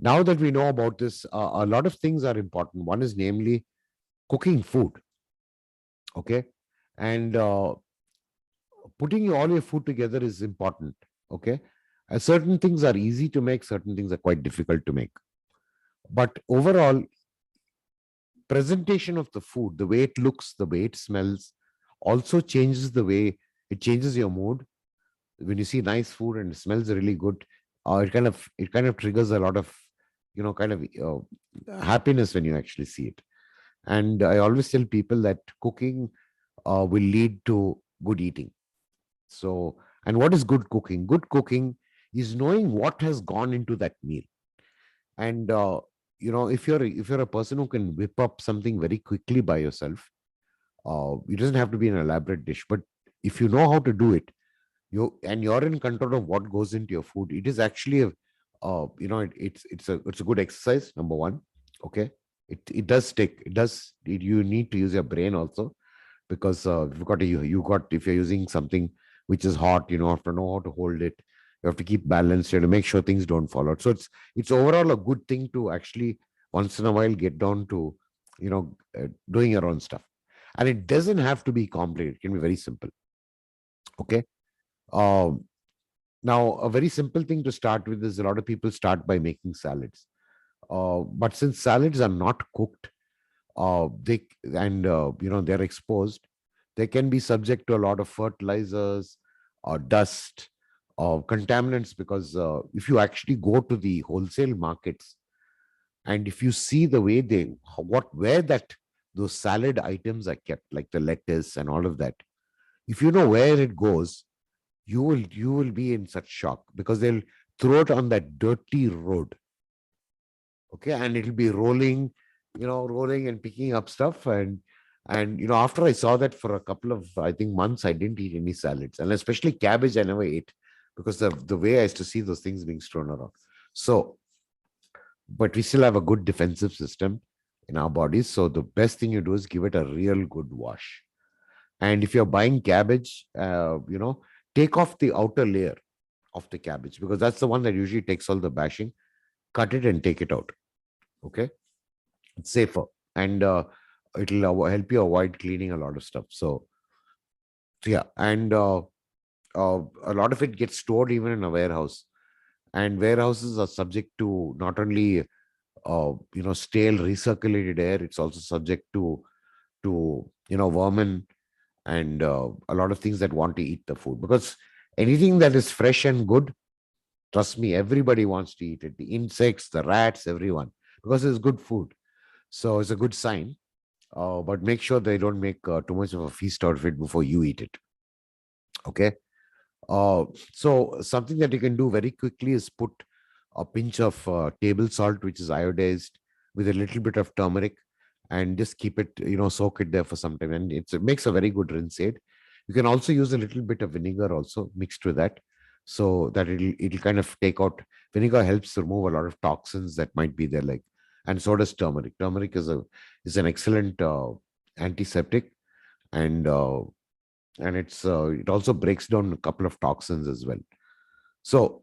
Now that we know about this, a lot of things are important. One is namely cooking food. Okay. And putting all your food together is important. Okay. Certain things are easy to make, certain things are quite difficult to make. But overall, presentation of the food, the way it looks, the way it smells, also changes the way it changes your mood. When you see nice food and it smells really good, it kind of triggers a lot of kind of happiness when you actually see it. And I always tell people that cooking will lead to good eating. So, and what is good cooking? Good cooking is knowing what has gone into that meal. And if you're a person who can whip up something very quickly by yourself, it doesn't have to be an elaborate dish, but if you know how to do it, you're in control of what goes into your food. It is actually it's a good exercise. Number one, okay. It does take it does it, you need to use your brain also, because if you're using something which is hot, you have to know how to hold it. You have to keep balance. You have to make sure things don't fall out. So it's overall a good thing to actually once in a while get down to doing your own stuff. And it doesn't have to be complicated. It can be very simple. Okay. um, Now, a very simple thing to start with is a lot of people start by making salads. But since salads are not cooked, they and they're exposed, they can be subject to a lot of fertilizers or dust or contaminants. Because if you actually go to the wholesale markets and if you see the way where that those salad items are kept, like the lettuce and all of that, if you know where it goes, you will be in such shock, because they'll throw it on that dirty road. Okay. And it'll be rolling and picking up stuff. And after I saw that, for a couple of, I think, months, I didn't eat any salads, and especially cabbage I never ate, because the way I used to see those things being strewn around. So, but we still have a good defensive system in our bodies. So the best thing you do is give it a real good wash. And if you're buying cabbage, take off the outer layer of the cabbage, because that's the one that usually takes all the bashing. Cut it and take it out. Okay. It's safer. And it'll help you avoid cleaning a lot of stuff. So yeah. And a lot of it gets stored even in a warehouse. And warehouses are subject to not only stale recirculated air, it's also subject to vermin and a lot of things that want to eat the food. Because anything that is fresh and good, trust me, everybody wants to eat it. The insects, the rats, everyone, because it's good food. So it's a good sign. But make sure they don't make too much of a feast out of it before you eat it. Okay. So something that you can do very quickly is put a pinch of table salt, which is iodized, with a little bit of turmeric, and just keep it, soak it there for some time. And it makes a very good rinse aid. You can also use a little bit of vinegar also mixed with that, so that it'll kind of take out. Vinegar helps remove a lot of toxins that might be there, like, and so does turmeric. Turmeric is an excellent antiseptic, and it also breaks down a couple of toxins as well. So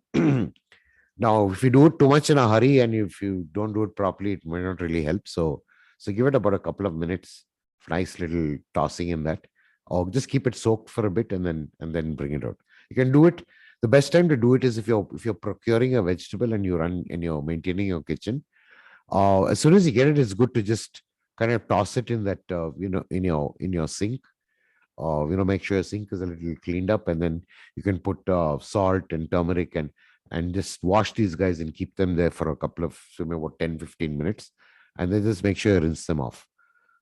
now, if you do it too much in a hurry and if you don't do it properly, it may not really help. So give it about a couple of minutes, nice little tossing in that, or just keep it soaked for a bit and then bring it out. You can do it. The best time to do it is if you're procuring a vegetable and you're maintaining your kitchen. As soon as you get it, it's good to just kind of toss it in that in your sink. Make sure your sink is a little cleaned up, and then you can put salt and turmeric and just wash these guys and keep them there for a couple of, maybe about 10-15 minutes, and then just make sure you rinse them off.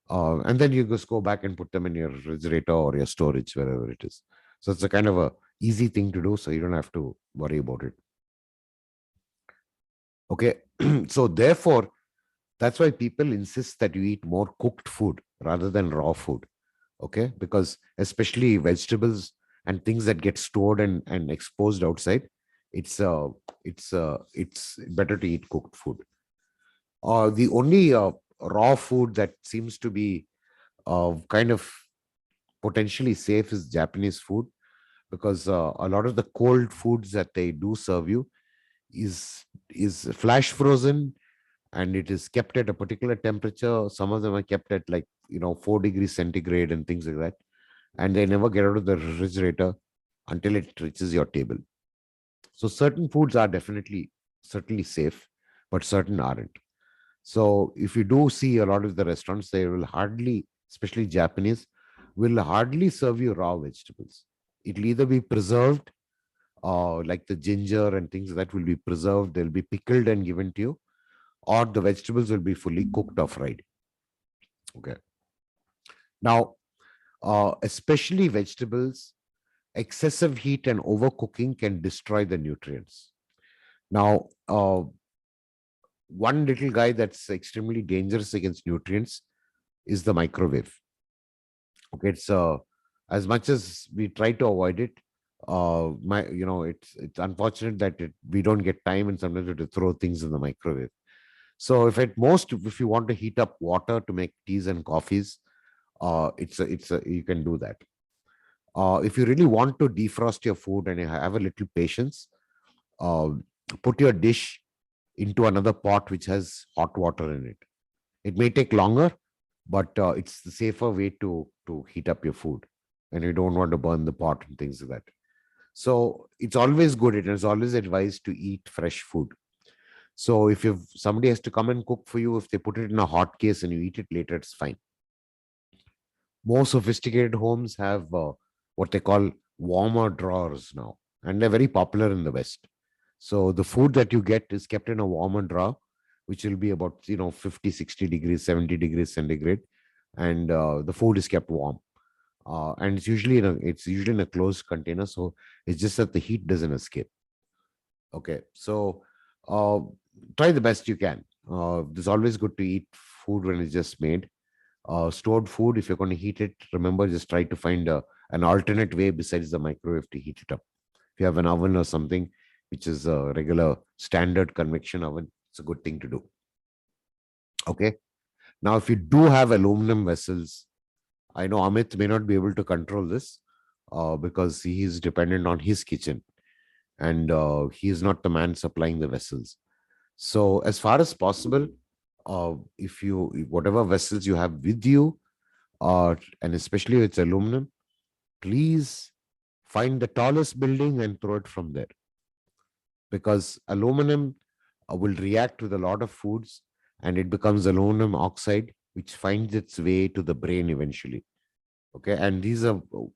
And then you just go back and put them in your refrigerator or your storage, wherever it is. So it's a kind of a easy thing to do, so you don't have to worry about it. Okay. So therefore, that's why people insist that you eat more cooked food rather than raw food. Okay. Because especially vegetables and things that get stored and exposed outside, it's better to eat cooked food. The only raw food that seems to be kind of potentially safe is Japanese food, because a lot of the cold foods that they do serve you, is flash frozen, and it is kept at a particular temperature. Some of them are kept at, like, 4 degrees centigrade and things like that, and they never get out of the refrigerator until it reaches your table. So certain foods are definitely certainly safe, but certain aren't. So if you do see a lot of the restaurants, they will hardly, especially Japanese, will hardly serve you raw vegetables. It'll either be preserved, like the ginger and things that will be preserved, they'll be pickled and given to you, or the vegetables will be fully cooked or fried. Okay. Now, especially vegetables, excessive heat and overcooking can destroy the nutrients. Now, one little guy that's extremely dangerous against nutrients is the microwave. Okay, it's as much as we try to avoid it, it's unfortunate that we don't get time, and sometimes we have to throw things in the microwave. So if you want to heat up water to make teas and coffees, you can do that. If you really want to defrost your food and you have a little patience, uh, put your dish into another pot which has hot water in it. It may take longer, but it's the safer way to heat up your food, and you don't want to burn the pot and things like that. So it's always good. It is always advised to eat fresh food. So if somebody has to come and cook for you, if they put it in a hot case and you eat it later, it's fine. More sophisticated homes have what they call warmer drawers now, and they're very popular in the West. So the food that you get is kept in a warmer drawer, which will be about 50, 60 degrees, 70 degrees centigrade, and the food is kept warm. And it's usually in a closed container, so it's just that the heat doesn't escape. Okay, so uh, try the best you can. It's always good to eat food when it's just made. Stored food, if you're going to heat it, remember, just try to find an alternate way besides the microwave to heat it up. If you have an oven or something, which is a regular standard convection oven, it's a good thing to do. Okay. Now, if you do have aluminum vessels, I know Amit may not be able to control this because he is dependent on his kitchen, and he is not the man supplying the vessels. So, as far as possible, whatever vessels you have with you, and especially if it's aluminum, please find the tallest building and throw it from there, because aluminum will react with a lot of foods, and it becomes aluminum oxide, which finds its way to the brain eventually. Okay, and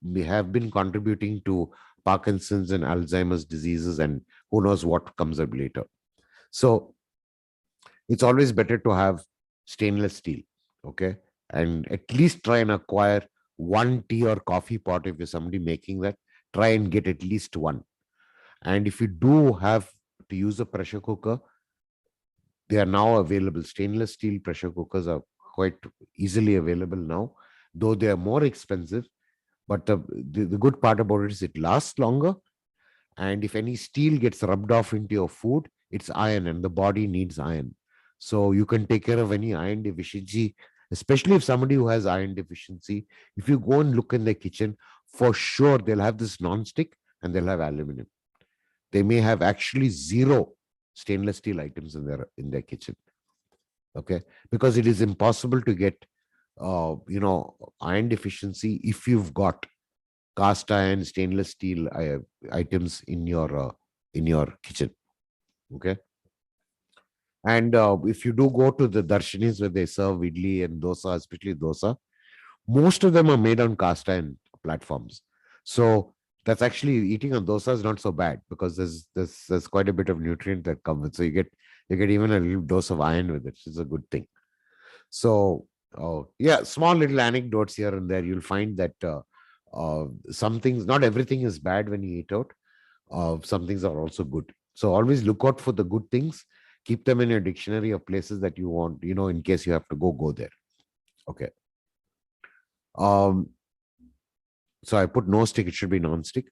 we have been contributing to Parkinson's and Alzheimer's diseases, and who knows what comes up later. So it's always better to have stainless steel. Okay, and at least try and acquire one tea or coffee pot. If you're somebody making that, try and get at least one. And if you do have to use a pressure cooker, they are now available. Stainless steel pressure cookers are quite easily available now, though they are more expensive. But the good part about it is it lasts longer. And if any steel gets rubbed off into your food, it's iron, and the body needs iron. So you can take care of any iron deficiency, especially if somebody who has iron deficiency. If you go and look in their kitchen, for sure they'll have this non-stick and they'll have aluminum. They may have actually zero stainless steel items in their kitchen. Okay, because it is impossible to get iron deficiency if you've got cast iron, stainless steel items in your kitchen. Okay, and if you do go to the darshanis where they serve idli and dosa, especially dosa, most of them are made on cast iron platforms. So that's actually, eating a dosa is not so bad, because there's quite a bit of nutrient that comes with. So you get even a little dose of iron with it. It's a good thing. So yeah, small little anecdotes here and there. You'll find that some things, not everything is bad when you eat out. Some things are also good. So always look out for the good things. Keep them in your dictionary of places that you want, in case you have to go there. Okay. So I put no stick, it should be non-stick.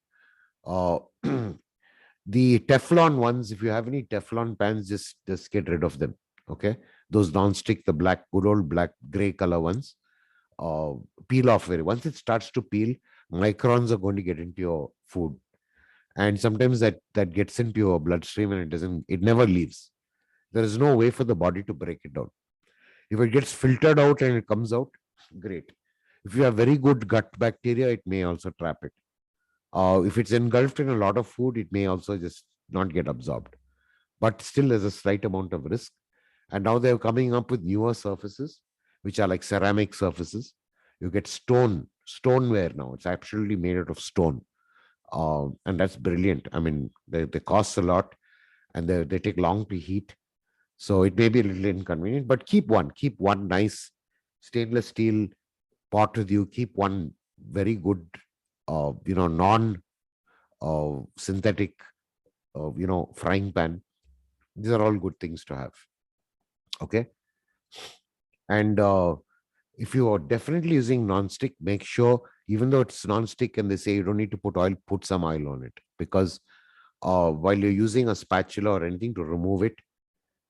The Teflon ones, if you have any Teflon pans, just get rid of them. Okay. Those non-stick, the good old black gray color ones, peel off once it starts to peel, microns are going to get into your food. and sometimes that gets into your bloodstream and it never leaves. There is no way for the body to break it down. If it gets filtered out and it comes out, great. If you have very good gut bacteria, it may also trap it. If it's engulfed in a lot of food, it may also just not get absorbed. But still, there's a slight amount of risk. And now they're coming up with newer surfaces, which are like ceramic surfaces. You get stoneware now. It's absolutely made out of stone. And that's brilliant. I mean, they cost a lot and they take long to heat. So it may be a little inconvenient, but keep one nice stainless steel pot with you. Keep one very good, non synthetic, frying pan. These are all good things to have. Okay. And if you are definitely using non-stick, make sure, even though it's non-stick and they say you don't need to put oil, put some oil on it, because while you're using a spatula or anything to remove it,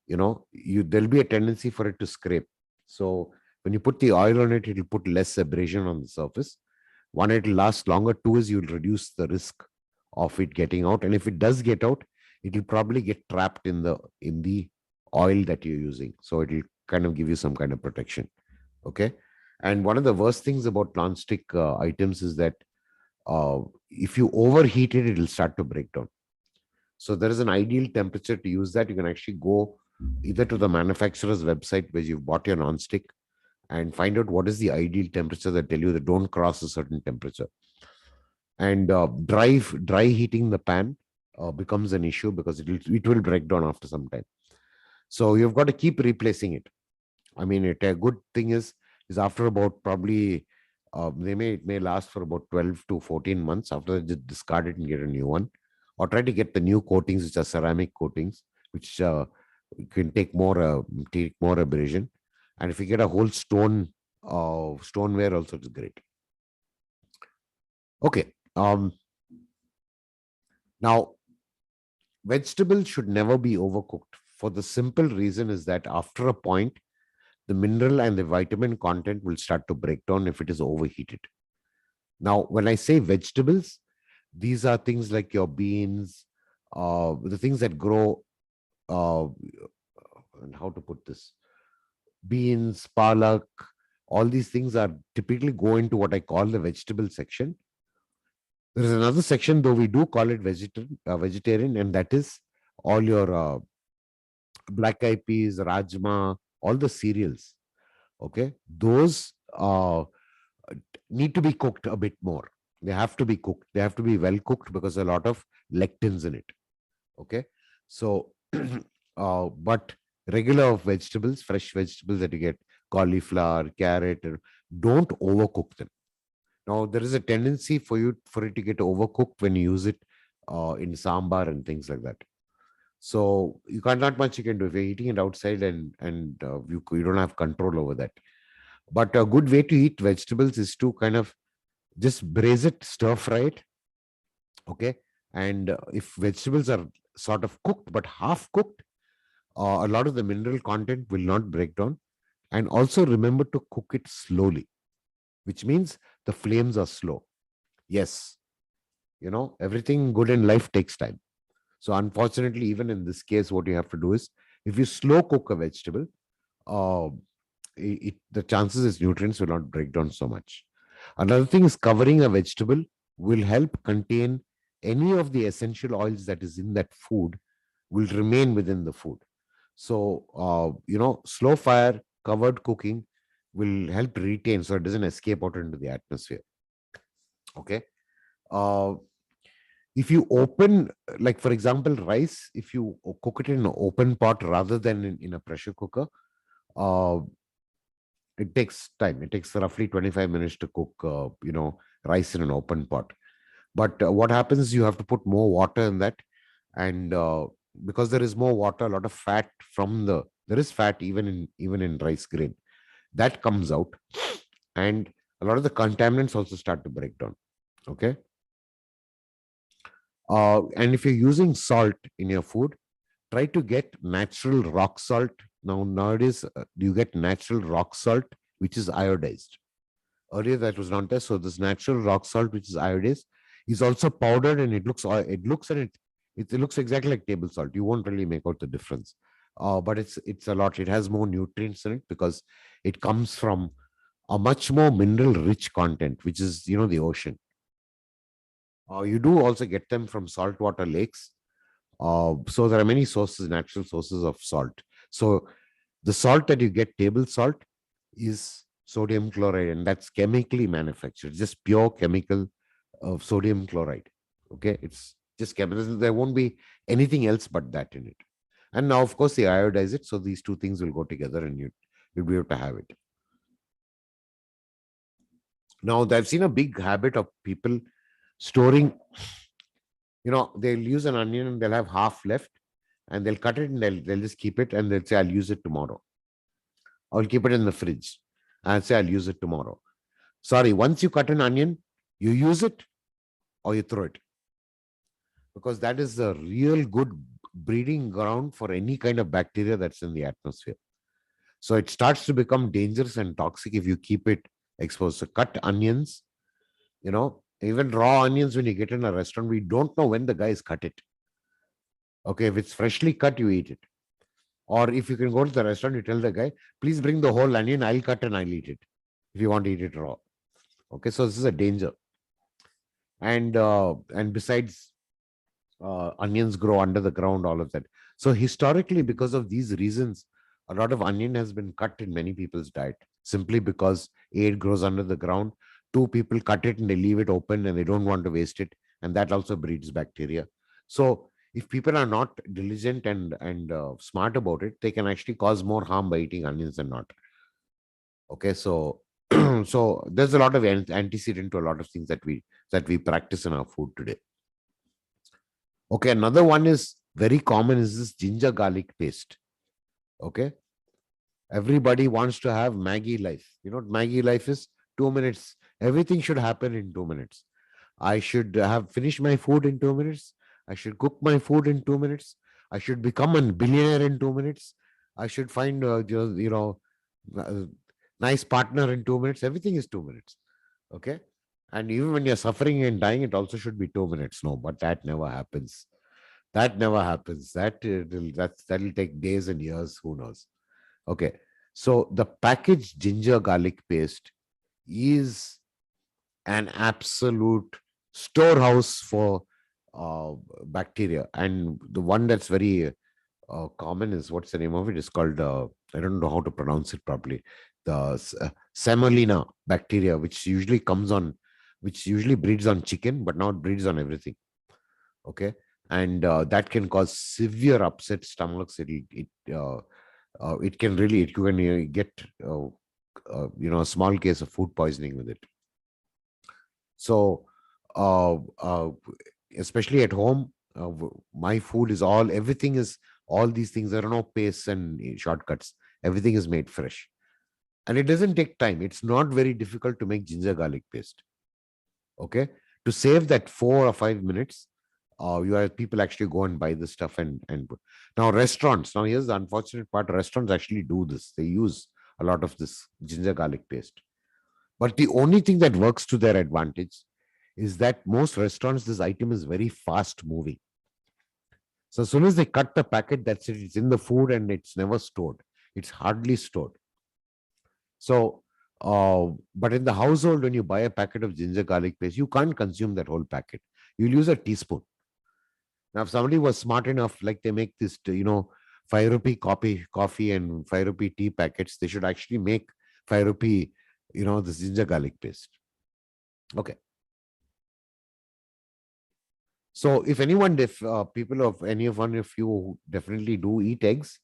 there'll be a tendency for it to scrape. So when you put the oil on it, it'll put less abrasion on the surface. One, it'll last longer. Two is you'll reduce the risk of it getting out. And if it does get out, it'll probably get trapped in the oil that you're using. So it'll kind of give you some kind of protection. Okay. And one of the worst things about non-stick items is that if you overheat it, it'll start to break down. So there is an ideal temperature to use that. You can actually go either to the manufacturer's website where you've bought your non-stick and find out what is the ideal temperature. That tell you that don't cross a certain temperature. And dry heating the pan becomes an issue because it will break down after some time. So you've got to keep replacing it. I mean, a good thing is after about probably it may last for about 12 to 14 months. After that, just discard it and get a new one, or try to get the new coatings, which are ceramic coatings, which can take more abrasion. And if you get a whole stoneware also, it's great. Okay. Now, vegetables should never be overcooked, for the simple reason is that after a point, the mineral and the vitamin content will start to break down if it is overheated. Now, when I say vegetables, these are things like your beans, the things that grow, and how to put this, beans, palak, all these things are typically go into what I call the vegetable section. There is another section, though we do call it vegetarian, and that is all your black eyed peas, rajma, all the cereals. Okay, those need to be cooked a bit more. They have to be cooked. They have to be well cooked because a lot of lectins in it. Okay, so but regular vegetables, fresh vegetables that you get, cauliflower, carrot, don't overcook them. Now, there is a tendency for it to get overcooked when you use it in sambar and things like that. So you can't, not much you can do if you're eating it outside and you don't have control over that. But a good way to eat vegetables is to kind of just braise it, stir fry it. Okay. And if vegetables are sort of cooked but half cooked, a lot of the mineral content will not break down. And also remember to cook it slowly, which means the flames are slow. Yes, everything good in life takes time. So unfortunately, even in this case, what you have to do is, if you slow cook a vegetable, the chances is nutrients will not break down so much. Another thing is, covering a vegetable will help contain any of the essential oils that is in that food will remain within the food. So, slow fire covered cooking will help retain so it doesn't escape out into the atmosphere. Okay. If you open, like for example, rice, if you cook it in an open pot rather than in a pressure cooker, it takes time. It takes roughly 25 minutes to cook, rice in an open pot. But what happens is you have to put more water in that. And because there is more water, a lot of fat there is fat even in rice grain that comes out. And a lot of the contaminants also start to break down. Okay. And if you're using salt in your food, try to get natural rock salt. Nowadays, you get natural rock salt, which is iodized. Earlier, that was not there. So this natural rock salt, which is iodized, is also powdered, and it looks exactly like table salt. You won't really make out the difference. But it's a lot. It has more nutrients in it because it comes from a much more mineral rich content, which is, the ocean. You do also get them from saltwater lakes. So there are many sources, natural sources of salt. So the salt that you get, table salt, is sodium chloride, and that's chemically manufactured, just pure chemical of sodium chloride. Okay, it's just chemical. There won't be anything else but that in it. And now, of course, they iodize it, so these two things will go together, and you'll be able to have it. Now, I've seen a big habit of people storing. They'll use an onion and they'll have half left, and they'll cut it and they'll just keep it, and they'll say, "I'll use it tomorrow. I'll keep it in the fridge." And say, "I'll use it tomorrow." Sorry, once you cut an onion, you use it or you throw it, because that is the real good breeding ground for any kind of bacteria that's in the atmosphere. So it starts to become dangerous and toxic if you keep it exposed. So cut onions, even raw onions, when you get in a restaurant, we don't know when the guys cut it. Okay, if it's freshly cut, you eat it. Or if you can go to the restaurant, you tell the guy, "Please bring the whole onion, I'll cut and I'll eat it if you want to eat it raw." Okay, so this is a danger. And besides, onions grow under the ground, all of that. So historically, because of these reasons, a lot of onion has been cut in many people's diet, simply because A, it grows under the ground, two, people cut it and they leave it open and they don't want to waste it, and that also breeds bacteria. So if people are not diligent and smart about it, they can actually cause more harm by eating onions than not. Okay, so so there's a lot of antecedent to a lot of things that we practice in our food today. Okay, another one is very common, is this ginger garlic paste. Okay, everybody wants to have Maggie life. You know what Maggie life is? 2 minutes. Everything should happen in 2 minutes. I should have finished my food in 2 minutes. I should cook my food in 2 minutes. I should become a billionaire in 2 minutes. I should find a nice partner in 2 minutes. Everything is 2 minutes. Okay, and even when you're suffering and dying, it also should be 2 minutes. No, but that never happens. That never happens. That'll take days and years. Who knows? Okay, so the packaged ginger garlic paste is an absolute storehouse for bacteria, and the one that's very common is, what's the name of it? It's called, I don't know how to pronounce it properly. The Salmonella bacteria, which usually breeds on chicken, but now it breeds on everything. Okay, and that can cause severe upset stomachs. It can really, you can get a small case of food poisoning with it. So especially at home, my food is everything is, all these things, there are no pastes and shortcuts. Everything is made fresh, and it doesn't take time. It's not very difficult to make ginger garlic paste. Okay, to save that 4 or 5 minutes, you have people actually go and buy this stuff and now restaurants. Now here's the unfortunate part: restaurants actually do this. They use a lot of this ginger garlic paste, but the only thing that works to their advantage is that most restaurants, this item is very fast moving. So as soon as they cut the packet, that's it. It's in the food and it's never stored. It's hardly stored. So, but in the household, when you buy a packet of ginger garlic paste, you can't consume that whole packet. You'll use a teaspoon. Now, if somebody was smart enough, like they make this, 5 rupee coffee and 5 rupee tea packets, they should actually make 5 rupee, this ginger garlic paste. Okay. So if people of any of one of you definitely do eat eggs,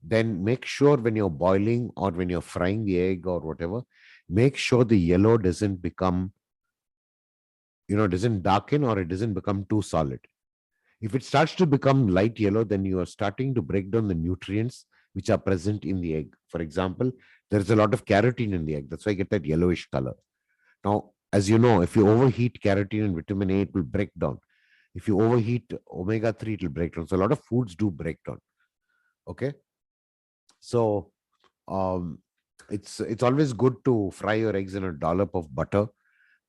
then make sure when you're boiling or when you're frying the egg or whatever, make sure the yellow doesn't doesn't darken, or it doesn't become too solid. If it starts to become light yellow, then you are starting to break down the nutrients which are present in the egg. For example, there's a lot of carotene in the egg. That's why you get that yellowish color. Now, as you know, if you overheat carotene and vitamin A, it will break down. If you overheat omega-3, it will break down. So a lot of foods do break down. Okay. So it's always good to fry your eggs in a dollop of butter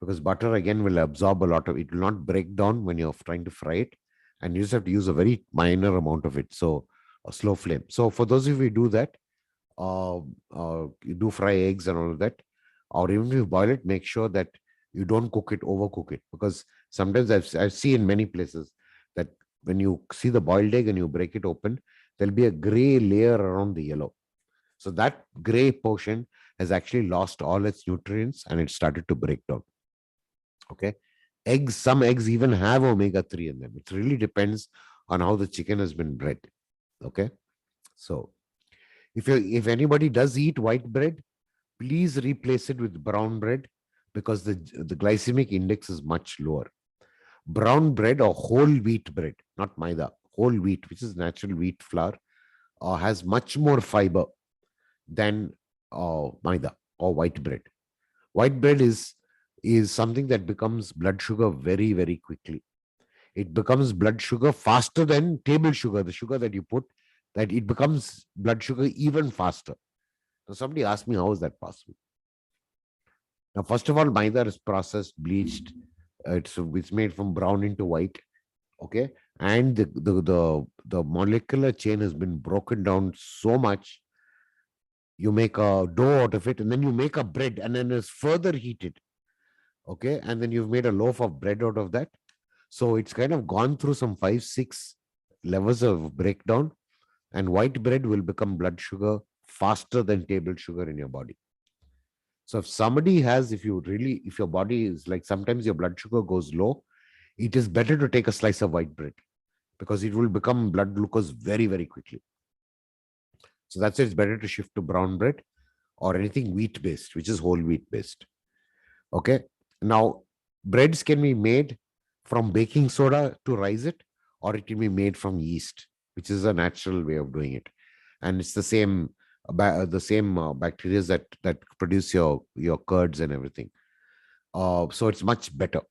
because butter again will absorb a lot of it, will not break down when you're trying to fry it, and you just have to use a very minor amount of it. So a slow flame. So for those of you who do that, uh, you do fry eggs and all of that, or even if you boil it, make sure that you don't cook it, overcook it, because sometimes I've seen in many places that when you see the boiled egg and you break it open, there'll be a gray layer around the yellow. So that gray portion has actually lost all its nutrients and it started to break down. Okay. Eggs, some eggs even have omega-3 in them. It really depends on how the chicken has been bred. Okay. So if anybody does eat white bread, please replace it with brown bread, because the glycemic index is much lower. Brown bread or whole wheat bread, not maida, whole wheat, which is natural wheat flour, has much more fiber than maida or white bread. White bread is something that becomes blood sugar very, very quickly. It becomes blood sugar faster than table sugar, the sugar that you put, that it becomes blood sugar even faster. So somebody asked me, how is that possible? Now, first of all, maida is processed, bleached. It's made from brown into white. Okay, and the molecular chain has been broken down so much. You make a dough out of it, and then you make a bread, and then it's further heated. Okay, and then you've made a loaf of bread out of that. So it's kind of gone through some 5, 6 levels of breakdown, and white bread will become blood sugar faster than table sugar in your body. So if somebody has, if your body is like, sometimes your blood sugar goes low, it is better to take a slice of white bread, because it will become blood glucose very, very quickly. So that's why it's better to shift to brown bread or anything wheat based, which is whole wheat based. Okay. Now, breads can be made from baking soda to rise it, or it can be made from yeast, which is a natural way of doing it. And it's the same bacteria that produce your curds and everything. So it's much better.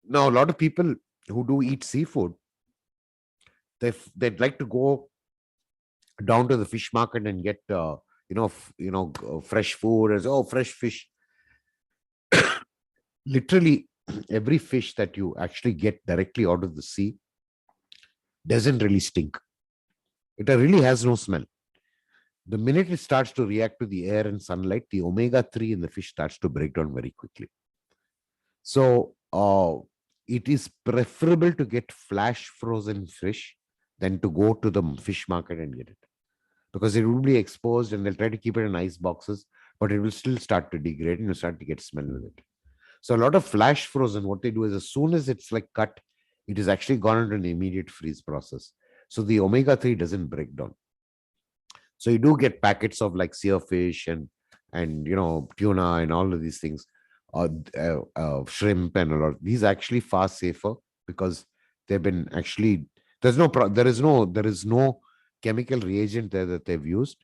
Now, a lot of people who do eat seafood, they'd like to go down to the fish market and get fresh food, as fresh fish. Literally every fish that you actually get directly out of the sea doesn't really stink. It really has no smell. The minute it starts to react to the air and sunlight, the omega-3 in the fish starts to break down very quickly. So it is preferable to get flash frozen fish than to go to the fish market and get it, because it will be exposed and they'll try to keep it in ice boxes, but it will still start to degrade and you start to get smell with it. So a lot of flash frozen, what they do is, as soon as it's like cut, it is actually gone into an immediate freeze process. So the omega-3 doesn't break down. So you do get packets of like sear fish and tuna and all of these things, shrimp and a lot. These are actually far safer, because they've been actually, there is no chemical reagent there that they've used.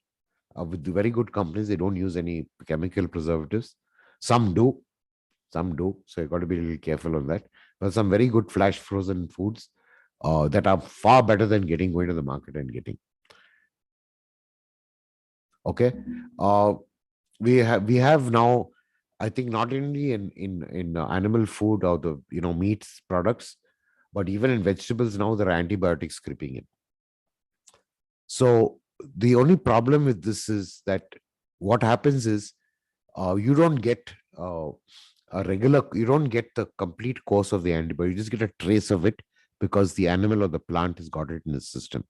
With the very good companies, they don't use any chemical preservatives. Some do, so you got to be a little careful on that. But some very good flash frozen foods that are far better than going to the market and getting. Okay, we have now, I think, not only in animal food or the meats products, but even in vegetables now there are antibiotics creeping in. So the only problem with this is that what happens is you don't get you don't get the complete course of the antibiotic. You just get a trace of it because the animal or the plant has got it in its system.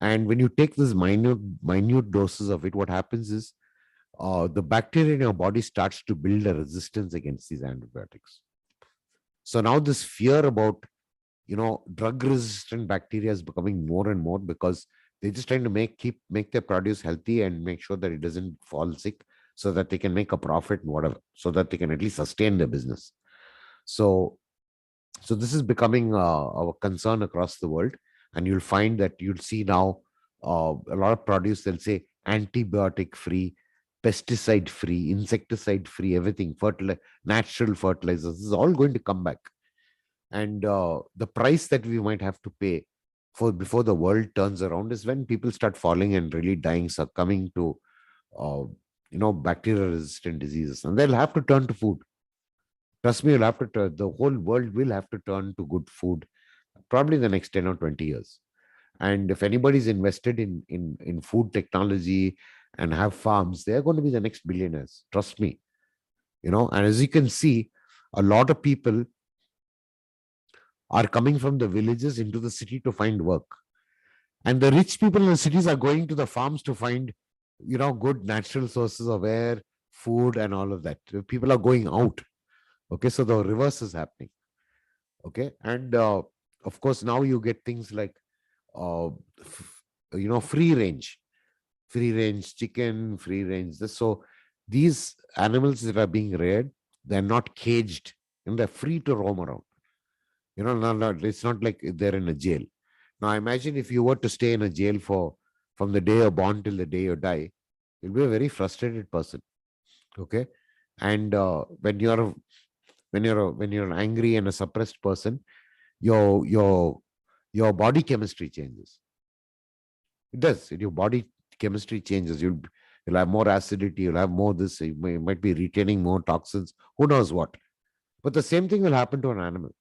And when you take this minute doses of it, what happens is the bacteria in your body starts to build a resistance against these antibiotics. So now this fear about drug resistant bacteria is becoming more and more, because they're just trying to make their produce healthy and make sure that it doesn't fall sick, so that they can make a profit and whatever, so that they can at least sustain their business. So this is becoming a concern across the world, and you'll find that you'll see now a lot of produce, they'll say antibiotic free, pesticide free, insecticide free, everything, natural fertilizers. This is all going to come back. And the price that we might have to pay before the world turns around is when people start falling and really dying, succumbing to bacteria resistant diseases, and they'll have to turn to food. Trust me, you'll have to turn, the whole world will have to turn to good food probably in the next 10 or 20 years. And if anybody's invested in food technology and have farms, they're going to be the next billionaires. Trust me. And as you can see, a lot of people are coming from the villages into the city to find work. And the rich people in the cities are going to the farms to find, good natural sources of air, food, and all of that. People are going out. Okay, so the reverse is happening. Okay, and of course now you get things like, free range chicken, free range this. So these animals that are being reared, they're not caged and they're free to roam around. It's not like they're in a jail. Now imagine if you were to stay in a jail from the day you're born till the day you die, you'll be a very frustrated person. Okay, and when you're an angry and a suppressed person, your body chemistry changes. It does. Your body chemistry changes. You'll have more acidity. You'll have more this. You might be retaining more toxins. Who knows what? But the same thing will happen to an animal.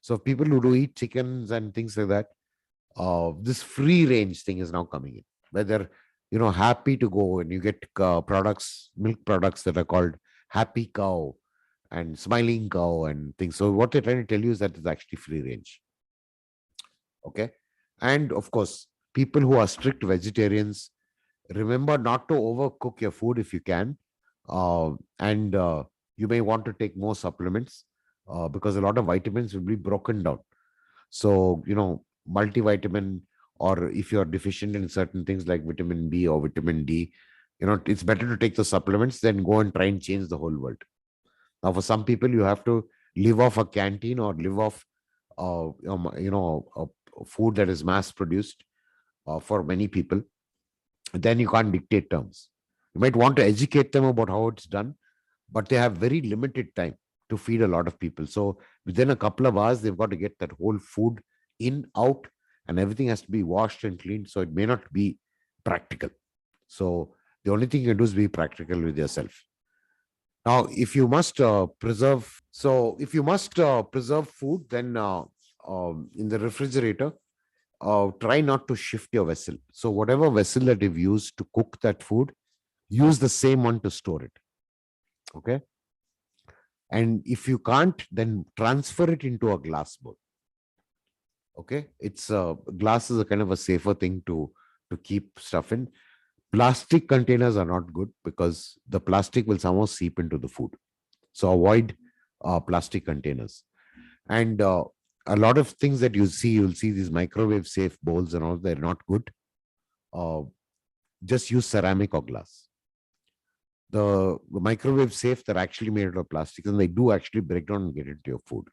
So people who do eat chickens and things like that, this free range thing is now coming in, where they're happy to go, and you get milk products that are called Happy Cow and Smiling Cow and things. So what they're trying to tell you is that it's actually free range. Okay, and of course, people who are strict vegetarians, remember not to overcook your food if you can, and you may want to take more supplements, because a lot of vitamins will be broken down. So multivitamin, or if you're deficient in certain things like vitamin B or vitamin D, it's better to take the supplements than go and try and change the whole world. Now for some people, you have to live off a canteen or live off food that is mass produced, for many people. Then you can't dictate terms. You might want to educate them about how it's done, but they have very limited time to feed a lot of people. So within a couple of hours, they've got to get that whole food in, out, and everything has to be washed and cleaned. So it may not be practical. So the only thing you can do is be practical with yourself. Now, if you must preserve food, then in the refrigerator, try not to shift your vessel. So whatever vessel that you've used to cook that food, use the same one to store it. Okay. And if you can't, then transfer it into a glass bowl. Okay. It's glass is a kind of a safer thing to keep stuff in. Plastic containers are not good because the plastic will somehow seep into the food. So avoid plastic containers. And a lot of things that you'll see these microwave safe bowls and all, they're not good. Just use ceramic or glass. The microwave safe, they're actually made out of plastic, and they do actually break down and get into your food.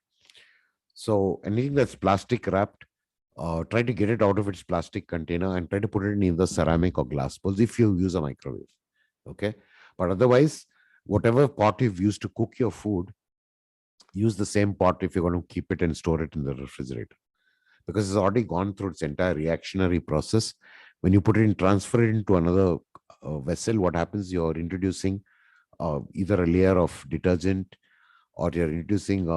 So anything that's plastic wrapped, try to get it out of its plastic container and try to put it in either ceramic or glass bowls if you use a microwave. Okay. But otherwise, whatever pot you've used to cook your food, use the same pot if you're going to keep it and store it in the refrigerator, because it's already gone through its entire reactionary process. When you put it in, transfer it into another vessel, what happens? You're introducing either a layer of detergent, or you're introducing,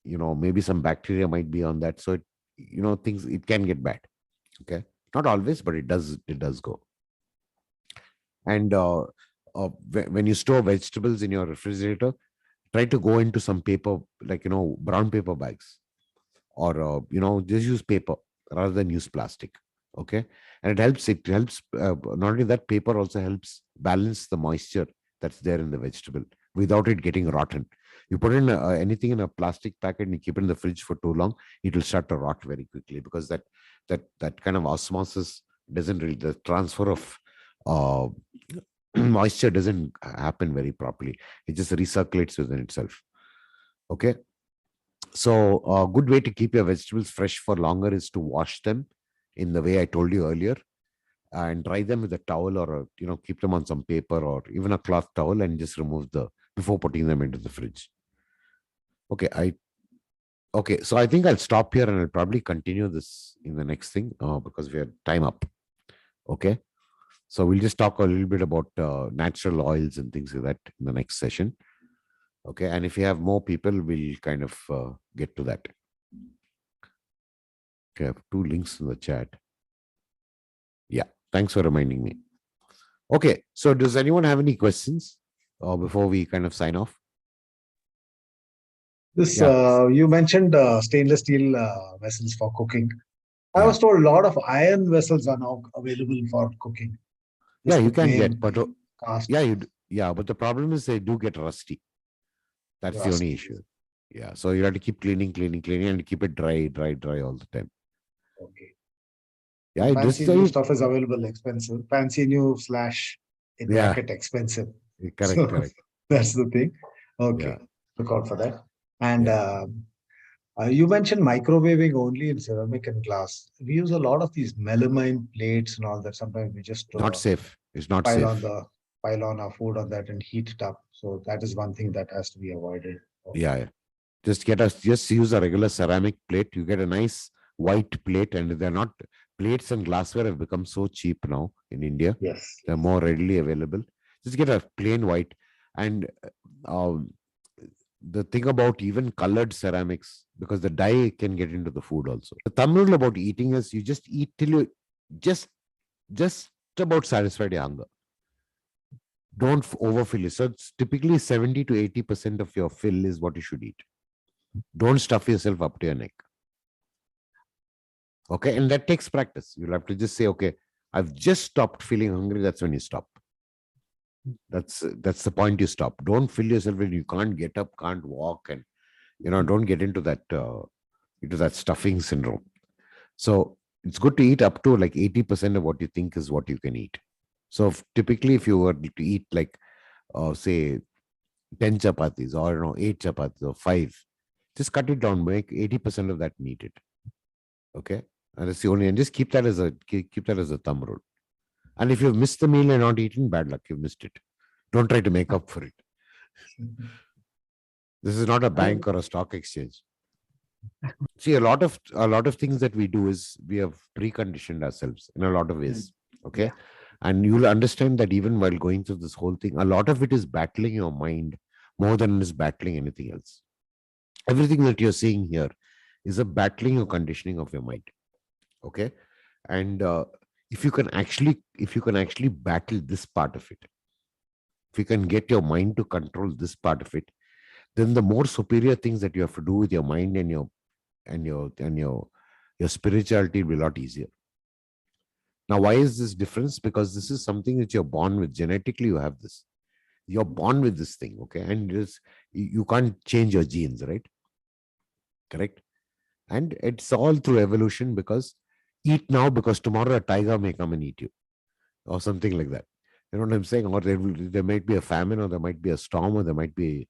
maybe some bacteria might be on that. So things, it can get bad. Okay, not always, but it does go. And when you store vegetables in your refrigerator, try to go into some paper, like brown paper bags, or just use paper rather than use plastic. Okay, and it helps not only that, paper also helps balance the moisture that's there in the vegetable without it getting rotten. You put in anything in a plastic packet and you keep it in the fridge for too long, it will start to rot very quickly, because that kind of osmosis doesn't really, the transfer of uh, moisture doesn't happen very properly. It just recirculates within itself. Okay, so a good way to keep your vegetables fresh for longer is to wash them in the way I told you earlier, and dry them with a towel, or keep them on some paper or even a cloth towel, and just remove before putting them into the fridge. Okay, so I think I'll stop here, and I'll probably continue this in the next thing, because we are time up. Okay. So we'll just talk a little bit about natural oils and things like that in the next session. Okay. And if you have more people, we'll kind of get to that. Okay. I have 2 links in the chat. Yeah. Thanks for reminding me. Okay. So does anyone have any questions before we kind of sign off? This Yeah. you mentioned stainless steel vessels for cooking. I Yeah. was told a lot of iron vessels are now available for cooking. Yeah, Just you the can get, plain but cast yeah, yeah, but the problem is they do get rusty. That's the only rusty. issue. Yeah. So you have to keep cleaning, and keep it dry all the time. Okay. Yeah, The it just fancy new stuff is available, expensive. Fancy new slash in yeah, bracket expensive. correct, So correct. that's the thing. Yeah. Okay, look out for that. And Yeah. you mentioned microwaving only in ceramic and glass. We use a lot of these melamine plates and all that. Sometimes we just Not safe. It's not pile on safe. the pile on our food on that and heat it up. So that is one thing that has to be avoided. Yeah, yeah. Just use a regular ceramic plate. You get a nice white plate, and they're not plates and glassware have become so cheap now in India. Yes. They're more readily available. Just get a plain white. And um, the thing about even colored ceramics, because the dye can get into the food also. The thumb rule about eating is you just eat till you just just about satisfied your hunger. Don't overfill it. So it's typically 70 to 80% of your fill is what you should eat. Don't stuff yourself up to your neck. Okay. And that takes practice. You'll have to just say, okay, I've just stopped feeling hungry. That's when you stop. That's the point you stop. Don't fill yourself when you can't get up, can't walk, and don't get into that stuffing syndrome. So it's good to eat up to like 80% of what you think is what you can eat. So typically, if you were to eat like say 10 chapatis or 8 chapatis or 5, just cut it down, make 80% of that needed. Okay. And that's the only, and just keep that as a thumb rule. And if you've missed the meal and not eaten, bad luck, you've missed it. Don't try to make up for it. This is not a bank or a stock exchange. See, a lot of things that we do is we have preconditioned ourselves in a lot of ways. Okay. Yeah. And you'll understand that even while going through this whole thing, a lot of it is battling your mind more than it is battling anything else. Everything that you're seeing here is a battling or conditioning of your mind. Okay. And if you can actually battle this part of it, if you can get your mind to control this part of it, then the more superior things that you have to do with your mind and your spirituality will be a lot easier. Now, why is this difference? Because this is something that you're born with. Genetically, you have this. You're born with this thing, okay? And you can't change your genes, right? Correct? And it's all through evolution, because eat now because tomorrow a tiger may come and eat you or something like that. You know what I'm saying? Or there might be a famine, or there might be a storm, or there might be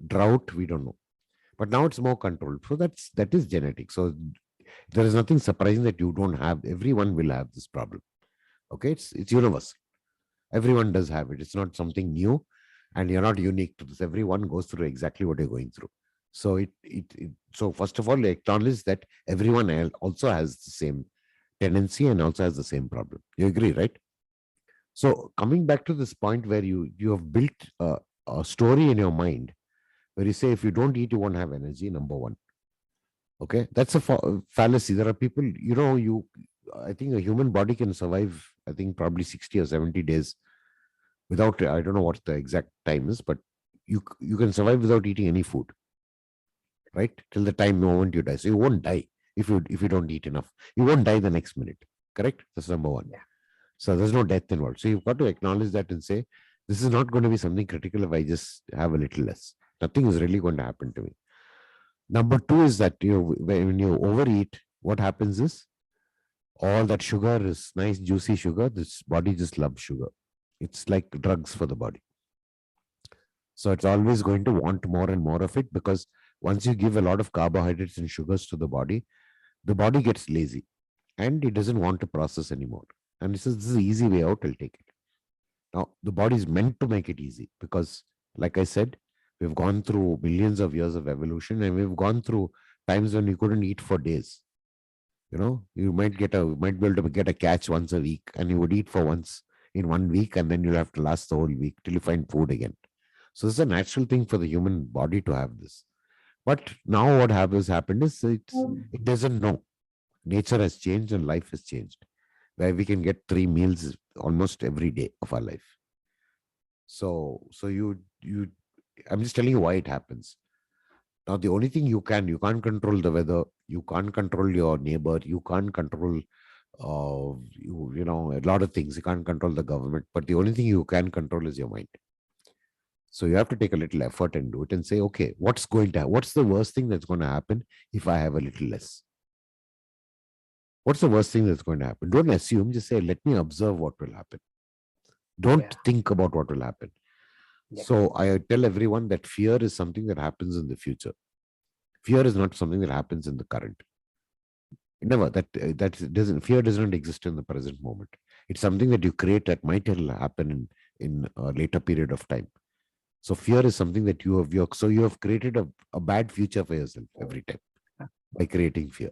drought. We don't know. But now it's more controlled. So that is genetic. So there is nothing surprising that you don't have. Everyone will have this problem. Okay, it's universal. Everyone does have it. It's not something new, and you're not unique to this. Everyone goes through exactly what you're going through. So so first of all, acknowledge that everyone else also has the same tendency and also has the same problem. You agree, right? So coming back to this point where you have built a story in your mind where you say if you don't eat, you won't have energy. Number one, okay, that's a fallacy. There are people, I think a human body can survive, I think probably 60 or 70 days without, I don't know what the exact time is, but you can survive without eating any food, right? Till the time moment you die. So you won't die if you don't eat enough. You won't die the next minute. Correct? That's number one. Yeah. So there's no death involved. So you've got to acknowledge that and say, this is not going to be something critical if I just have a little less. Nothing is really going to happen to me. Number two is that when you overeat, what happens is all that sugar is nice, juicy sugar. This body just loves sugar. It's like drugs for the body. So it's always going to want more and more of it, because once you give a lot of carbohydrates and sugars to the body gets lazy and it doesn't want to process anymore. And it says, this is the easy way out, I'll take it. Now, the body is meant to make it easy because, like I said, we've gone through millions of years of evolution, and we've gone through times when you couldn't eat for days. You might be able to get a catch once a week, and you would eat for once in 1 week, and then you'll have to last the whole week till you find food again. So it's a natural thing for the human body to have this. But now what has happened is it doesn't know. Nature has changed and life has changed, where we can get 3 meals almost every day of our life. So you I'm just telling you why it happens. Now the only thing you can't control the weather, you can't control your neighbor, you can't control you know, a lot of things. You can't control the government, but the only thing you can control is your mind. So you have to take a little effort and do it and say, okay, what's the worst thing that's going to happen if I have a little less? What's the worst thing that's going to happen? Don't assume, just say, let me observe what will happen. Don't think about what will happen. So I tell everyone that fear is something that happens in the future. Fear is not something that happens in the current. Never. Fear doesn't exist in the present moment. It's something that you create that might happen in a later period of time. So fear is something that you have created a bad future for yourself every time by creating fear.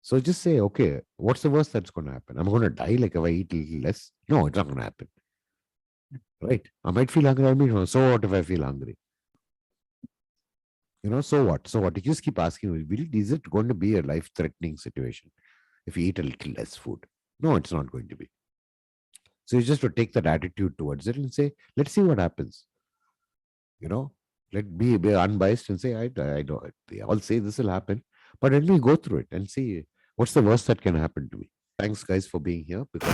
So just say, okay, what's the worst that's going to happen? I'm going to die like if I eat a little less. No, it's not going to happen. Right? I might feel hungry. So what if I feel hungry? You know, so what? So what? You just keep asking, is it going to be a life-threatening situation if you eat a little less food? No, it's not going to be. So you just to take that attitude towards it and say, let's see what happens. You know, let be unbiased and say, I don't. They all say this will happen, but let me go through it and see what's the worst that can happen to me. Thanks, guys, for being here. Because